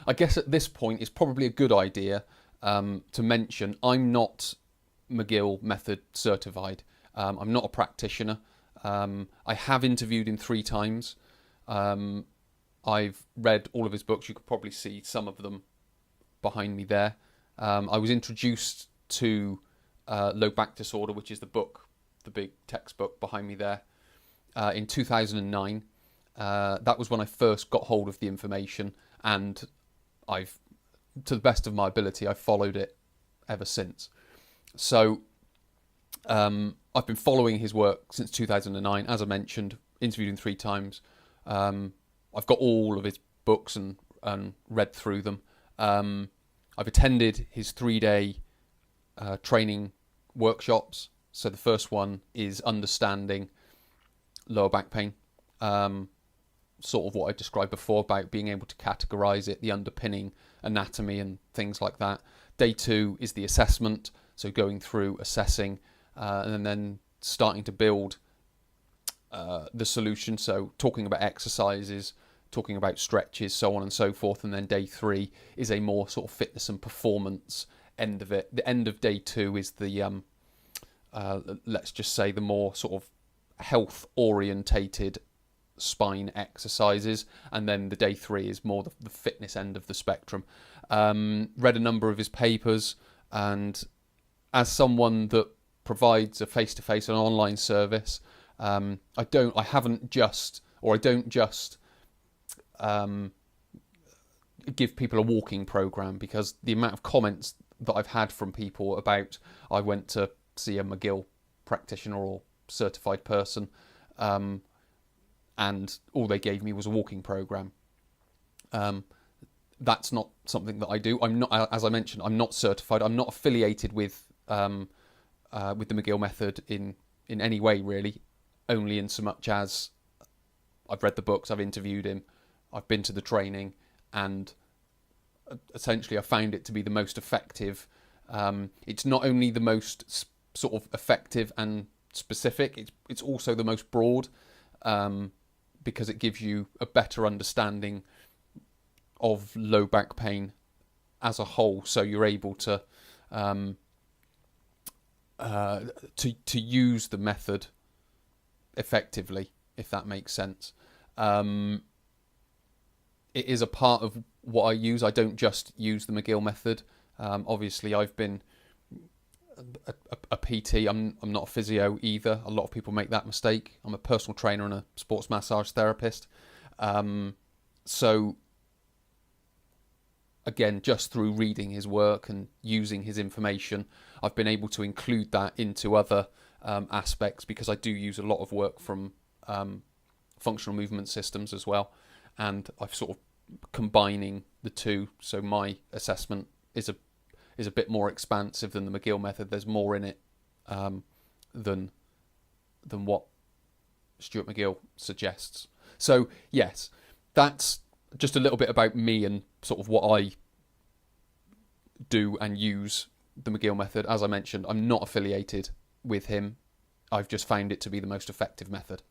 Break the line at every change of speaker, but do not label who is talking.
I guess at this point it's probably a good idea to mention I'm not McGill Method certified. I'm not a practitioner. I have interviewed him 3 times. I've read all of his books. You could probably see some of them behind me there. I was introduced to Low Back Disorder, which is the book, the big textbook behind me there, in 2009. That was when I first got hold of the information, and I've, to the best of my ability, I've followed it ever since. So I've been following his work since 2009. As I mentioned, interviewed him 3 times. I've got all of his books and read through them. I've attended his 3-day training workshops. So the first one is understanding lower back pain, sort of what I described before about being able to categorize it, the underpinning anatomy and things like that. Day 2 is the assessment, so going through assessing and then starting to build the solution, so talking about exercises, talking about stretches, so on and so forth. And then day 3 is a more sort of fitness and performance end of it. The end of day 2 is the let's just say the more sort of health orientated spine exercises, and then the day 3 is more the fitness end of the spectrum. Read a number of his papers, and as someone that provides a face-to-face and online service, I don't just give people a walking program, because the amount of comments that I've had from people about I went to see a McGill practitioner or certified person, and all they gave me was a walking program. That's not something that I do. I'm not, as I mentioned, I'm not certified. I'm not affiliated with the McGill Method in any way, really. Only in so much as I've read the books, I've interviewed him, I've been to the training, and essentially I found it to be the most effective. It's not only the most sort of effective and specific, it's also the most broad, because it gives you a better understanding of low back pain as a whole, so you're able to use the method effectively, if that makes sense. It is a part of what I use. I don't just use the McGill Method. Obviously, I've been a PT. I'm not a physio either. A lot of people make that mistake. I'm a personal trainer and a sports massage therapist. So again, just through reading his work and using his information, I've been able to include that into other aspects, because I do use a lot of work from functional movement systems as well, and I've sort of combining the two, so my assessment is a bit more expansive than the McGill Method. There's more in it than what Stuart McGill suggests. So yes, that's just a little bit about me and sort of what I do and use the McGill Method. As I mentioned, I'm not affiliated with him. I've just found it to be the most effective method.